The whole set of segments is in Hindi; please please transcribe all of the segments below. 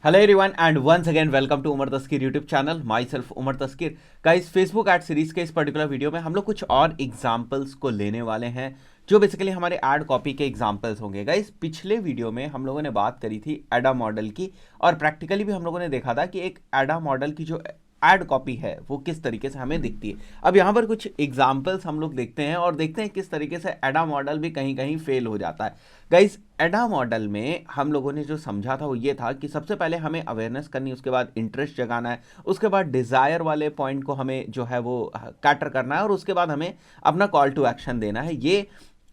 Hello everyone and once again welcome to Umar Taskeer YouTube channel. Myself Umar Taskeer. Guys, Facebook ad series के इस पर्टिकुलर वीडियो में हम लोग कुछ और एग्जांपल्स को लेने वाले हैं जो बेसिकली हमारे एड कॉपी के एग्जांपल्स होंगे। गाइस, पिछले वीडियो में हम लोगों ने बात करी थी एडा मॉडल की और प्रैक्टिकली भी हम लोगों ने देखा था कि एक एडा मॉडल की जो एड कॉपी है वो किस तरीके से हमें दिखती है। अब यहाँ पर कुछ एग्जाम्पल्स हम लोग देखते हैं और देखते हैं किस तरीके से एडा मॉडल भी कहीं कहीं फेल हो जाता है। गाइस, एडा मॉडल में हम लोगों ने जो समझा था वो ये था कि सबसे पहले हमें अवेयरनेस करनी, उसके बाद इंटरेस्ट जगाना है, उसके बाद डिजायर वाले पॉइंट को हमें जो है वो कैटर करना है और उसके बाद हमें अपना कॉल टू एक्शन देना है। ये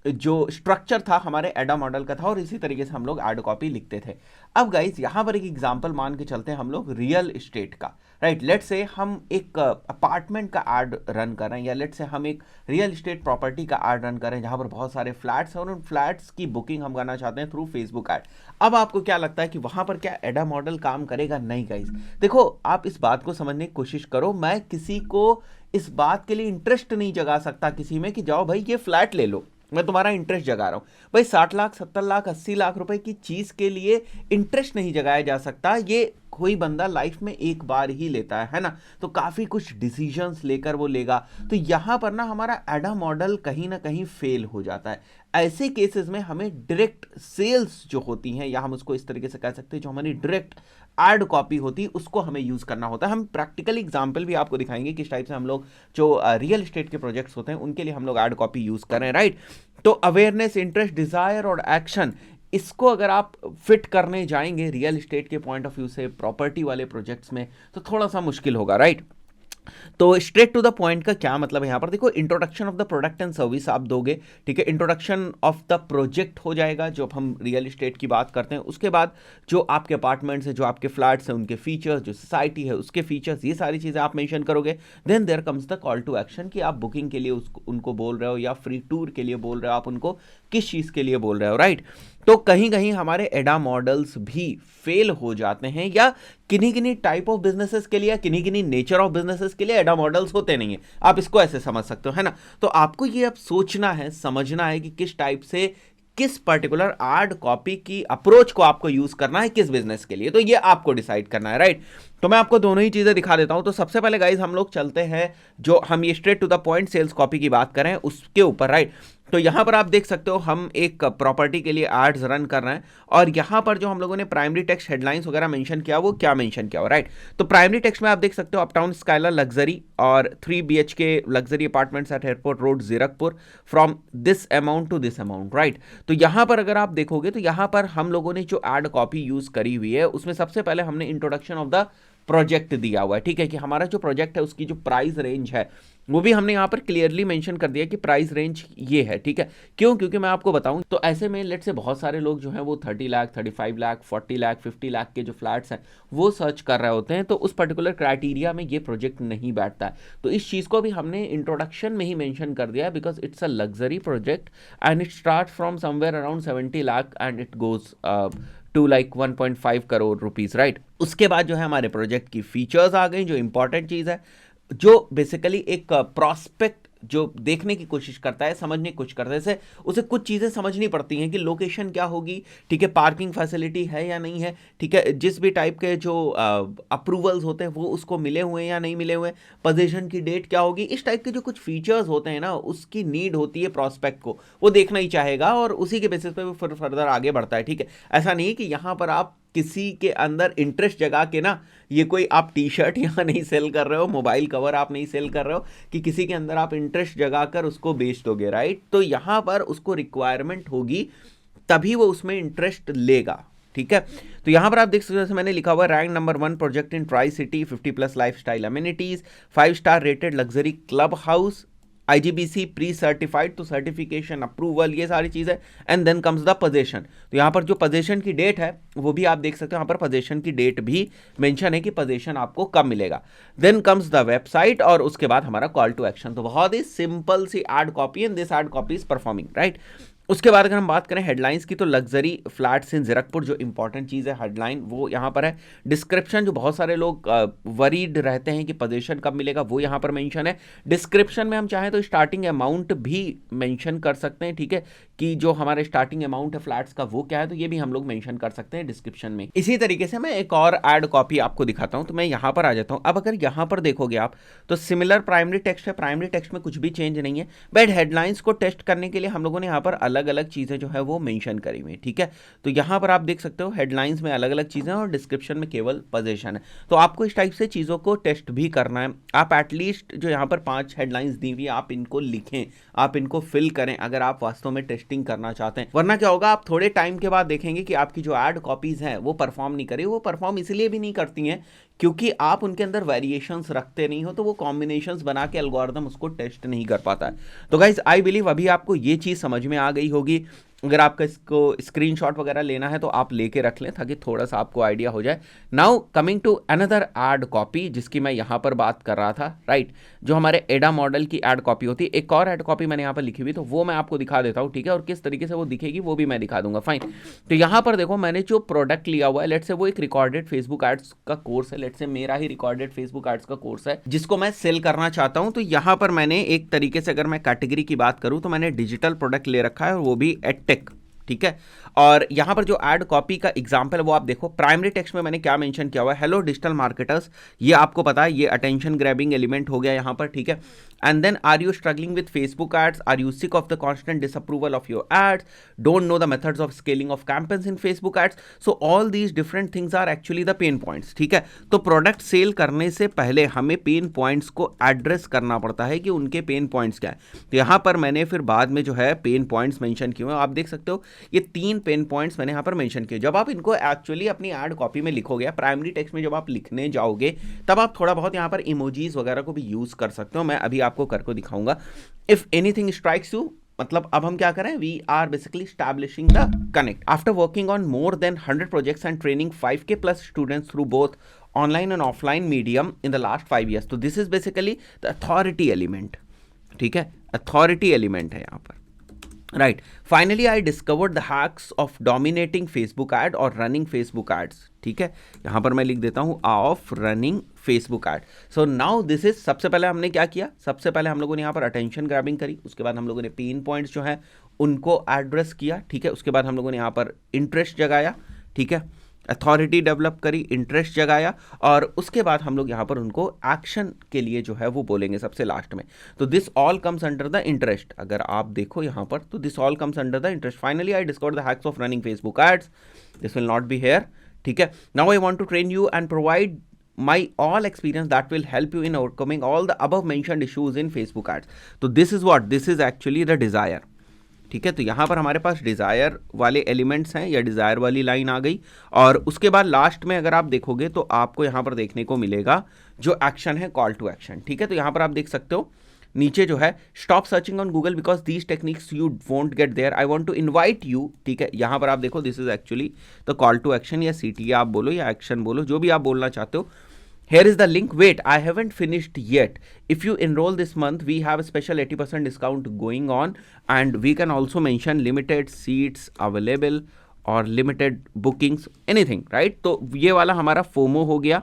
जो स्ट्रक्चर था हमारे एडा मॉडल का था और इसी तरीके से हम लोग एड कॉपी लिखते थे। अब गाइस, यहां पर एक एग्जांपल मान के चलते हैं हम लोग रियल एस्टेट का। राइट, लेट से हम एक अपार्टमेंट का एड रन कर रहे हैं या लेट से हम एक रियल एस्टेट प्रॉपर्टी का एड रन कर रहे हैं जहां पर बहुत सारे फ्लैट्स हैं और उन फ्लैट्स की बुकिंग हम करना चाहते हैं थ्रू फेसबुक एड। अब आपको क्या लगता है कि वहां पर क्या एडा मॉडल काम करेगा? नहीं गाइस, देखो आप इस बात को समझने की कोशिश करो। मैं किसी को इस बात के लिए इंटरेस्ट नहीं जगा सकता किसी में कि जाओ भाई ये फ्लैट ले लो, मैं तुम्हारा इंटरेस्ट जगा रहा हूं। भाई 60 लाख 70 लाख 80 लाख रुपए की चीज के लिए इंटरेस्ट नहीं जगाया जा सकता। ये कोई बंदा लाइफ में एक बार ही लेता है ना, तो काफी कुछ डिसीजंस लेकर वो लेगा। तो यहां पर ना हमारा एडा मॉडल कहीं ना कहीं फेल हो जाता है। ऐसे केसेस में हमें डायरेक्ट सेल्स जो होती हैं या हम उसको इस तरीके से कह सकते हैं जो हमारी डायरेक्ट एड कॉपी होती है उसको हमें यूज करना होता है। हम प्रैक्टिकल एग्जांपल भी आपको दिखाएंगे किस टाइप से हम लोग जो रियल एस्टेट के प्रोजेक्ट्स होते हैं उनके लिए हम लोग एड कॉपी यूज कर रहे हैं। राइट, तो अवेयरनेस, इंटरेस्ट, डिजायर और एक्शन, इसको अगर आप फिट करने जाएंगे रियल एस्टेट के पॉइंट ऑफ व्यू से प्रॉपर्टी वाले प्रोजेक्ट्स में तो थोड़ा सा मुश्किल होगा। राइट, तो स्ट्रेट टू द पॉइंट का क्या मतलब है? यहां पर देखो, introduction of the product and service आप दोगे, ठीक है। इंट्रोडक्शन ऑफ द प्रोजेक्ट हो जाएगा जब हम रियल एस्टेट की बात करते हैं। उसके बाद जो आपके अपार्टमेंट्स है, जो आपके फ्लैट्स हैं, उनके फीचर्स, जो सोसाइटी है उसके फीचर्स, ये सारी चीजें आप मेंशन करोगे। Then there comes the call to action कि आप बुकिंग के लिए उनको बोल रहे हो या फ्री टूर के लिए बोल रहे हो, आप उनको किस चीज के लिए बोल रहे हो। राइट, तो कहीं कहीं हमारे एडा मॉडल्स भी फेल हो जाते हैं या किन्हीं किन्हीं टाइप ऑफ बिजनेसेस के लिए या किन्हीं किन्हीं नेचर ऑफ बिजनेसेस के लिए एडा मॉडल्स होते नहीं है। आप इसको ऐसे समझ सकते हो, है ना। तो आपको ये अब सोचना है, समझना है कि किस टाइप से किस पर्टिकुलर एड कॉपी की अप्रोच को आपको यूज करना है किस बिजनेस के लिए, तो ये आपको डिसाइड करना है। राइट, तो मैं आपको दोनों ही चीजें दिखा देता हूं। तो सबसे पहले गाइज हम लोग चलते हैं, जो हम ये straight to the point sales copy की बात करें उसके ऊपर। राइट, तो यहां पर आप देख सकते हो हम एक प्रॉपर्टी के लिए एड्स रन कर रहे हैं और यहां पर जो हम लोगों ने प्राइमरी टेक्स्ट हेडलाइंस वगैरह मेंशन किया वो क्या मेंशन किया हो। राइट, तो प्राइमरी टेक्स्ट में आप देख सकते हो अपटाउन स्काइलर लग्जरी और 3 BHK luxury apartments at airport road Zirakpur from this amount to this amount. Right, तो यहां पर अगर आप देखोगे तो यहां पर हम लोगों ने जो एड कॉपी यूज करी हुई है उसमें सबसे पहले हमने इंट्रोडक्शन ऑफ द प्रोजेक्ट दिया हुआ है। ठीक है, कि हमारा जो प्रोजेक्ट है उसकी जो प्राइस रेंज है वो भी हमने यहां पर क्लियरली मेंशन कर दिया कि प्राइस रेंज ये है। ठीक है, क्यों? क्योंकि मैं आपको बताऊं तो ऐसे में लेट से बहुत सारे लोग जो हैं वो 30 लाख 35 लाख 40 लाख 50 लाख के जो फ्लैट्स हैं वो सर्च कर रहे होते हैं, तो उस पर्टिकुलर क्राइटेरिया में ये प्रोजेक्ट नहीं बैठता है। तो इस चीज को भी हमने इंट्रोडक्शन में ही मेंशन कर दिया है because it's a luxury project and it start from somewhere around 70 lakh and it goes to like 1.5 crore rupees. Right, उसके बाद जो है हमारे प्रोजेक्ट की फीचर्स आ गई, जो इंपॉर्टेंट चीज है, जो बेसिकली एक प्रॉस्पेक्ट जो देखने की कोशिश करता है, समझने की कोशिश करता है, जैसे उसे कुछ चीज़ें समझनी पड़ती हैं कि लोकेशन क्या होगी, ठीक है, पार्किंग फैसिलिटी है या नहीं है, ठीक है, जिस भी टाइप के जो अप्रूवल्स होते हैं वो उसको मिले हुए हैं या नहीं मिले हुए, पोजीशन की डेट क्या होगी, इस टाइप के जो कुछ फीचर्स होते हैं ना उसकी नीड होती है प्रॉस्पेक्ट को, वो देखना ही चाहेगा और उसी के बेसिस पे वो फर्दर आगे बढ़ता है। ठीक है, ऐसा नहीं कि यहाँ पर आप किसी के अंदर इंटरेस्ट जगा के ना, ये कोई आप टी शर्ट यहाँ नहीं सेल कर रहे हो, मोबाइल कवर आप नहीं सेल कर रहे हो कि किसी के अंदर आप इंटरेस्ट जगाकर उसको बेच दोगे। राइट, तो यहाँ पर उसको रिक्वायरमेंट होगी तभी वो उसमें इंटरेस्ट लेगा। ठीक है, तो यहां पर आप देख सकते हो जैसे मैंने लिखा हुआ rank number 1 project in tri city 50+ lifestyle amenities 5 star rated luxury club house IGBC pre certified, तो सर्टिफिकेशन अप्रूवल ये सारी चीज़ है। And then comes the position, तो यहाँ पर जो पोजीशन की डेट है वो भी आप देख सकते हो, यहाँ पर पोजीशन की डेट भी मेंशन है कि पोजीशन आपको कब मिलेगा। देन कम्स द वेबसाइट और उसके बाद हमारा कॉल टू एक्शन। तो बहुत ही सिंपल सी ad copy and this ad copy is performing. Right, उसके बाद अगर हम बात करें हेडलाइंस की तो लग्जरी फ्लैट्स इन जीरकपुर, जो इंपॉर्टेंट चीज़ है हेडलाइन वो यहाँ पर है। डिस्क्रिप्शन, जो बहुत सारे लोग वरीड रहते हैं कि पोजीशन कब मिलेगा, वो यहाँ पर मेंशन है। डिस्क्रिप्शन में हम चाहें तो स्टार्टिंग अमाउंट भी मेंशन कर सकते हैं, ठीक है, कि जो हमारे स्टार्टिंग अमाउंट है फ्लैट्स का वो क्या है, तो ये भी हम लोग मेंशन कर सकते हैं डिस्क्रिप्शन में। इसी तरीके से मैं एक और ऐड कॉपी आपको दिखाता हूं, तो मैं यहां पर आ जाता हूं। अब अगर यहां पर देखोगे आप तो सिमिलर प्राइमरी टेक्स्ट है, प्राइमरी टेक्स्ट में कुछ भी चेंज नहीं है, बट हेडलाइंस को टेस्ट करने के लिए हम लोगों ने यहाँ पर अलग अलग चीजें जो है वो मेंशन करी हुई है, ठीक है। तो यहाँ पर आप देख सकते हो हेडलाइंस में अलग अलग चीजें और डिस्क्रिप्शन में केवल पोजीशन है। तो आपको इस टाइप से चीजों को टेस्ट भी करना है। आप एटलीस्ट जो यहाँ पर 5 हेडलाइंस दी हुई आप इनको लिखें, आप इनको फिल करें अगर आप वास्तव में टेस्टिंग करना चाहते हैं। वरना क्या होगा, आप थोड़े टाइम के बाद देखेंगे कि आपकी जो ऐड कॉपीज हैं वो परफॉर्म नहीं करी। वो परफॉर्म इसलिए भी नहीं करती हैं क्योंकि आप उनके अंदर वेरिएशंस रखते नहीं हो, तो वो कॉम्बिनेशंस बना के एल्गोरिथम उसको टेस्ट नहीं कर पाता है। तो गाइज आई बिलीव अभी आपको ये चीज़ समझ में आ गई होगी। अगर आपका इसको स्क्रीनशॉट वगैरह लेना है तो आप लेके रख लें ताकि थोड़ा सा आपको आइडिया हो जाए। Now coming to another ad copy जिसकी मैं यहाँ पर बात कर रहा था, राइट, जो हमारे एडा मॉडल की ऐड कॉपी होती है। एक और ऐड कॉपी मैंने यहाँ पर लिखी हुई, तो वो मैं आपको दिखा देता हूँ, ठीक है, और किस तरीके से वो दिखेगी वो भी मैं दिखा दूंगा, फाइन। तो यहाँ पर देखो मैंने जो प्रोडक्ट लिया हुआ है, लेट्स से वो एक रिकॉर्डेड फेसबुक एड्स का कोर्स है, लेट्स से मेरा ही रिकॉर्डेड फेसबुक एड्स का कोर्स है जिसको मैं सेल करना चाहता हूँ। तो यहाँ पर मैंने एक तरीके से अगर मैं कैटेगरी की बात करूँ तो मैंने डिजिटल प्रोडक्ट ले रखा है और वो भी एडटेक, ठीक है। और यहां पर जो ऐड कॉपी का एग्जांपल है वो आप देखो, प्राइमरी टेक्स्ट में मैंने क्या मेंशन किया हुआ है, हेलो डिजिटल मार्केटर्स, ये आपको पता है ये अटेंशन ग्रैबिंग एलिमेंट हो गया यहां पर, ठीक है। And then are you struggling with Facebook ads, are you sick of the constant disapproval of your ads, don't know the methods of scaling of campaigns in Facebook ads, so all these different things are actually the pain points, ठीक है। तो प्रोडक्ट सेल करने से पहले हमें पेन पॉइंट्स को एड्रेस करना पड़ता है कि उनके पेन पॉइंट्स क्या है। तो यहां पर मैंने फिर बाद में जो है पेन पॉइंट्स मेंशन किए हुए, आप देख सकते हो ये 3 पेन पॉइंट्स मैंने यहां पर मेंशन किए। जब आप इनको एक्चुअली अपनी ऐड कॉपी में लिखोगे, प्राइमरी टेक्स्ट में जब आप लिखने जाओगे तब आप थोड़ा बहुत यहां पर इमोजीज वगैरह को भी यूज कर सकते हो, मैं अभी आपको करके दिखाऊंगा। इफ एनीथिंग स्ट्राइक्स यू, मतलब अब हम क्या करें, we are basically establishing the connect after working on more than 100 projects and training 5K plus students through both online and offline medium in the last 5 years। तो this is basically the authority element, ठीक है, अथॉरिटी एलिमेंट है यहां पर, right. Finally I discovered the hacks of dominating Facebook ad और रनिंग फेसबुक एड्स, ठीक है। यहां पर मैं लिख देता हूं of running Facebook ad. So now this is, सबसे पहले हमने क्या किया, सबसे पहले हम लोगों ने यहां पर अटेंशन ग्रैबिंग करी, उसके बाद हम लोगों ने पेन पॉइंट्स जो है उनको एड्रेस किया, ठीक है। उसके बाद हम लोगों ने यहां पर इंटरेस्ट जगाया, ठीक है, अथॉरिटी डेवलप करी, इंटरेस्ट जगाया, और उसके बाद हम लोग यहाँ पर उनको एक्शन के लिए जो है वो बोलेंगे सबसे लास्ट में। तो this all comes under the interest, अगर आप देखो यहाँ पर तो this all comes under the interest. Finally I discover the hacks of running Facebook ads, this will not be here, ठीक है। Now I want to train you and provide my all experience that will help you in overcoming all the above mentioned issues in Facebook ads। तो this is what, this is actually the desire, ठीक है। तो यहां पर हमारे पास डिजायर वाले एलिमेंट्स हैं या डिजायर वाली लाइन आ गई, और उसके बाद लास्ट में अगर आप देखोगे तो आपको यहां पर देखने को मिलेगा जो एक्शन है, कॉल टू एक्शन, ठीक है। तो यहां पर आप देख सकते हो नीचे जो है, stop searching on Google because these techniques you won't get there, I want to invite you, ठीक है। यहां पर आप देखो this is actually the call to action, या CTA आप बोलो या एक्शन बोलो, जो भी आप बोलना चाहते हो। Here is the link. Wait, I haven't finished yet. If you enroll this month, we have a special 80% discount going on, and we can also mention limited seats available or limited bookings, anything, right? तो ये वाला हमारा फोमो हो गया,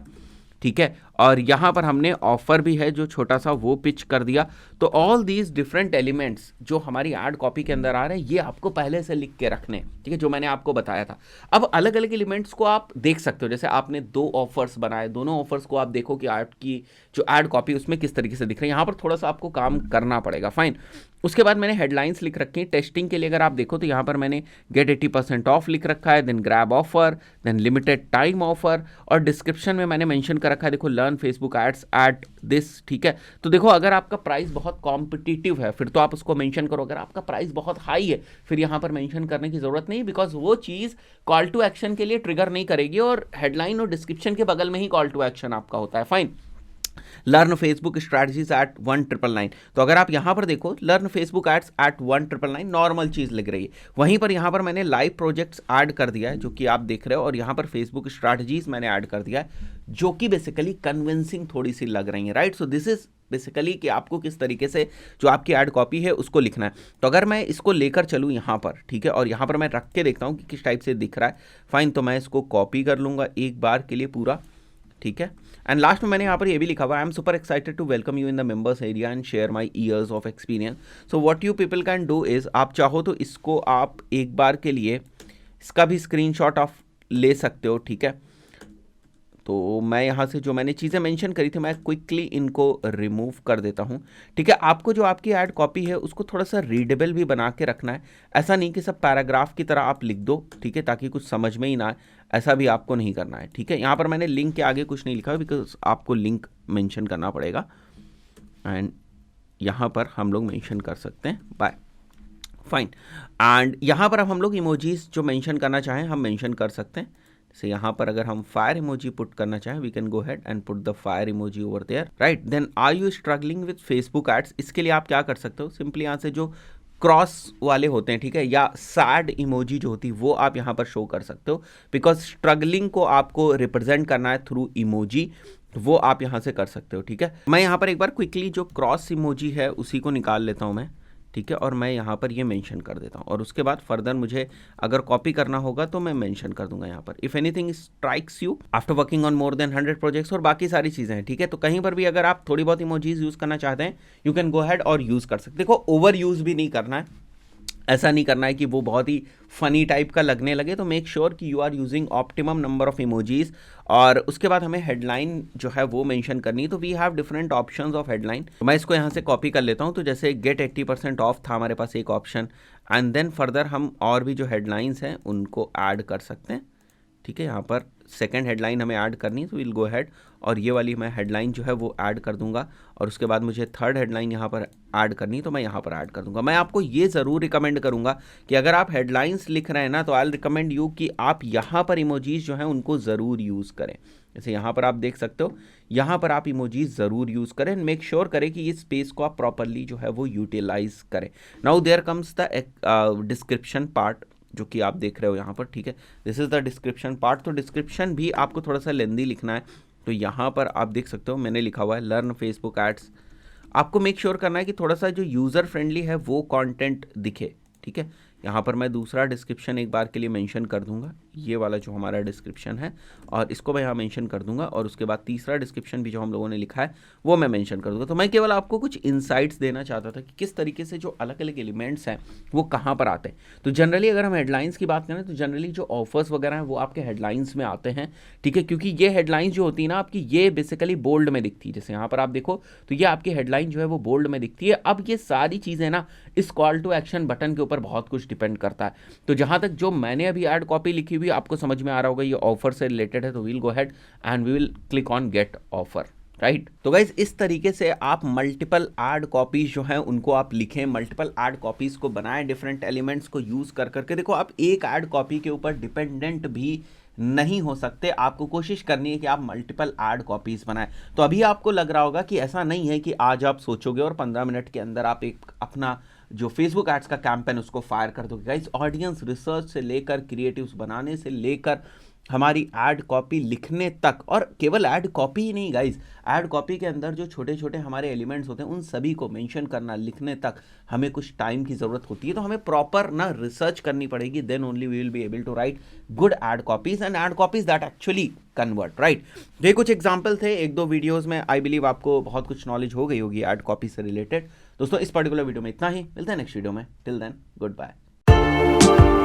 ठीक है। और यहाँ पर हमने ऑफर भी है जो छोटा सा वो पिच कर दिया। तो ऑल दीज डिफरेंट एलिमेंट्स जो हमारी ऐड कॉपी के अंदर आ रहे हैं ये आपको पहले से लिख के रखने, ठीक है, जो मैंने आपको बताया था। अब अलग अलग एलिमेंट्स को आप देख सकते हो, जैसे आपने 2 ऑफर्स बनाए, दोनों ऑफर्स को आप देखो कि आपकी जो ऐड कॉपी उसमें किस तरीके से दिख रही है। यहाँ पर थोड़ा सा आपको काम करना पड़ेगा, फाइन। उसके बाद मैंने हेडलाइंस लिख रखी है टेस्टिंग के लिए, अगर आप देखो तो यहाँ पर मैंने गेट 80% ऑफ लिख रखा है, then grab offer, then limited time offer, और डिस्क्रिप्शन में मैंने मेंशन कर रखा है, देखो learn Facebook ads at this, ठीक है। तो देखो अगर आपका प्राइस बहुत कॉम्पिटिटिव है फिर तो आप उसको मेंशन करो, अगर आपका प्राइस बहुत हाई है फिर यहाँ पर मेंशन करने की जरूरत नहीं, बिकॉज वो चीज़ कॉल टू एक्शन के लिए ट्रिगर नहीं करेगी, और हेडलाइन और डिस्क्रिप्शन के बगल में ही कॉल टू एक्शन आपका होता है, fine. Learn Facebook strategies at 1999, तो अगर आप यहां पर देखो learn Facebook ads at 1999 normal चीज लग रही है, वहीं पर यहां पर मैंने लाइव प्रोजेक्ट्स ऐड कर दिया है जो कि आप देख रहे हो, और यहां पर फेसबुक स्ट्रैटेजीज मैंने ऐड कर दिया है जो कि बेसिकली कन्विंसिंग थोड़ी सी लग रही है, right. So this is basically कि आपको किस तरीके से जो आपकी ऐड कॉपी है उसको लिखना है। तो अगर मैं इसको लेकर चलूँ यहाँ पर, ठीक है, और यहाँ पर मैं रख के देखता हूँ कि किस टाइप से दिख रहा है, फाइन। तो मैं इसको कॉपी कर लूँगा एक बार के लिए पूरा, ठीक है। एंड लास्ट में मैंने यहाँ पर ये भी लिखा हुआ, I am super excited to welcome you in the members area and share my years of experience. So what you people can do is, आप चाहो तो इसको आप एक बार के लिए इसका भी स्क्रीनशॉट आप ले सकते हो, ठीक है। तो मैं यहाँ से जो मैंने चीज़ें मेंशन करी थी मैं क्विकली इनको रिमूव कर देता हूँ, ठीक है। आपको जो आपकी ऐड कॉपी है उसको थोड़ा सा रीडेबल भी बना के रखना है, ऐसा नहीं कि सब पैराग्राफ की तरह आप लिख दो, ठीक है, ताकि कुछ समझ में ही ना आए, ऐसा भी आपको नहीं करना है, ठीक है। यहाँ पर मैंने लिंक के आगे कुछ नहीं लिखा बिकॉज आपको लिंक मेंशन करना पड़ेगा एंड यहाँ पर हम लोग मेंशन कर सकते हैं बाय, फाइन। एंड यहाँ पर अब हम लोग इमोजीज जो मेंशन करना चाहें हम मेंशन कर सकते हैं। जैसे यहाँ पर अगर हम फायर इमोजी पुट करना चाहें, we can go head and put the fire emoji over there, right. Then are you struggling with Facebook ads, इसके लिए आप क्या कर सकते हो, सिंपली यहाँ से जो क्रॉस वाले होते हैं, ठीक है, या सैड इमोजी जो होती है वो आप यहाँ पर शो कर सकते हो, बिकॉज स्ट्रगलिंग को आपको रिप्रेजेंट करना है थ्रू इमोजी, वो आप यहाँ से कर सकते हो, ठीक है। मैं यहाँ पर एक बार क्विकली जो क्रॉस इमोजी है उसी को निकाल लेता हूँ मैं, ठीक है, और मैं यहाँ पर ये मेंशन कर देता हूँ और उसके बाद फर्दर मुझे अगर कॉपी करना होगा तो मैं मेंशन कर दूंगा यहाँ पर, if anything strikes you after working on more than 100 projects, और बाकी सारी चीज़ें हैं, ठीक है। तो कहीं पर भी अगर आप थोड़ी बहुत इमोजीज यूज़ करना चाहते हैं यू कैन गो हेड और यूज़ कर सकते। देखो ओवर यूज़ भी नहीं करना है, ऐसा नहीं करना है कि वो बहुत ही फनी टाइप का लगने लगे, तो मेक श्योर कि you are using optimum number of emojis. और उसके बाद हमें हेडलाइन जो है वो मेंशन करनी है, तो we have different options of headline. मैं इसको यहाँ से कॉपी कर लेता हूँ, तो जैसे गेट 80% ऑफ था हमारे पास एक ऑप्शन, एंड देन फर्दर हम और भी जो हेडलाइंस हैं उनको ऐड कर सकते हैं, ठीक है। यहाँ पर सेकंड हेडलाइन हमें ऐड करनी है, तो विल गो हेड और ये वाली मैं हेडलाइन जो है वो ऐड कर दूंगा, और उसके बाद मुझे थर्ड हेडलाइन यहाँ पर ऐड करनी है तो मैं यहाँ पर ऐड कर दूंगा। मैं आपको ये ज़रूर रिकमेंड करूँगा कि अगर आप हेडलाइंस लिख रहे हैं ना, तो आई विल रिकमेंड यू कि आप यहाँ पर इमोजीज जो हैं उनको ज़रूर यूज़ करें। जैसे यहाँ पर आप देख सकते हो, यहाँ पर आप इमोजीज ज़रूर यूज़ करें, मेक श्योर करें कि इस स्पेस को आप प्रॉपरली जो है वो यूटिलाइज करें। Now there comes the description part जो कि आप देख रहे हो यहाँ पर, ठीक है, this is the description part. तो डिस्क्रिप्शन भी आपको थोड़ा सा लेंदी लिखना है, तो यहाँ पर आप देख सकते हो मैंने लिखा हुआ है लर्न फेसबुक एड्स। आपको मेक श्योर करना है कि थोड़ा सा जो यूज़र फ्रेंडली है वो कंटेंट दिखे, ठीक है। यहाँ पर मैं दूसरा डिस्क्रिप्शन एक बार के लिए मेंशन कर दूंगा, ये वाला जो हमारा डिस्क्रिप्शन है, और इसको मैं यहाँ मेंशन कर दूंगा, और उसके बाद तीसरा डिस्क्रिप्शन भी जो हम लोगों ने लिखा है वो मैं मेंशन कर दूंगा। तो मैं केवल आपको कुछ इनसाइट्स देना चाहता था कि किस तरीके से जो अलग अलग एलिमेंट्स हैं वो कहाँ पर आते हैं। तो जनरली अगर हम हेडलाइंस की बात करें तो जनरली जो ऑफर्स वगैरह हैं वो आपके हेडलाइंस में आते हैं, ठीक है, क्योंकि ये हेडलाइंस जो होती है ना आपकी, ये बेसिकली बोल्ड में दिखती है। जैसे यहाँ पर आप देखो तो ये आपकी हेडलाइन जो है वो बोल्ड में दिखती है। अब ये सारी चीज़ें ना इस कॉल टू एक्शन बटन के ऊपर बहुत कुछ डिपेंड करता है। तो जहां तक जो मैंने अभी ऐड कॉपी लिखी हुई आपको समझ में आ रहा होगा ये ऑफर से रिलेटेड है, तो we'll go head and we will click on get offer, right. तो गाइज इस तरीके से आप मल्टीपल ऐड कॉपीज जो हैं उनको आप लिखें, मल्टीपल ऐड कॉपीज को बनाएं, डिफरेंट एलिमेंट्स को यूज कर करके। देखो आप एक ऐड कॉपी के ऊपर डिपेंडेंट भी नहीं हो सकते, आपको कोशिश करनी है कि आप मल्टीपल ऐड कॉपीज बनाएं। तो अभी आपको लग रहा होगा कि ऐसा नहीं है कि आज आप सोचोगे और 15 मिनट के अंदर आप एक अपना जो फेसबुक एड्स का कैंपेन उसको फायर कर दोगे। गाइस ऑडियंस रिसर्च से लेकर क्रिएटिव्स बनाने से लेकर हमारी ऐड कॉपी लिखने तक, और केवल ऐड कॉपी ही नहीं गाइस, ऐड कॉपी के अंदर जो छोटे छोटे हमारे एलिमेंट्स होते हैं उन सभी को मेंशन करना, लिखने तक हमें कुछ टाइम की ज़रूरत होती है। तो हमें प्रॉपर ना रिसर्च करनी पड़ेगी, then only we will be able to write good ad copies and ad copies that actually convert, right. ये कुछ एग्जाम्पल थे, एक दो वीडियोज़ में। आई बिलीव आपको बहुत कुछ नॉलेज हो गई होगी ऐड कॉपी से रिलेटेड। दोस्तों इस पर्टिकुलर वीडियो में इतना ही, मिलते हैं नेक्स्ट वीडियो में, टिल देन गुड बाय।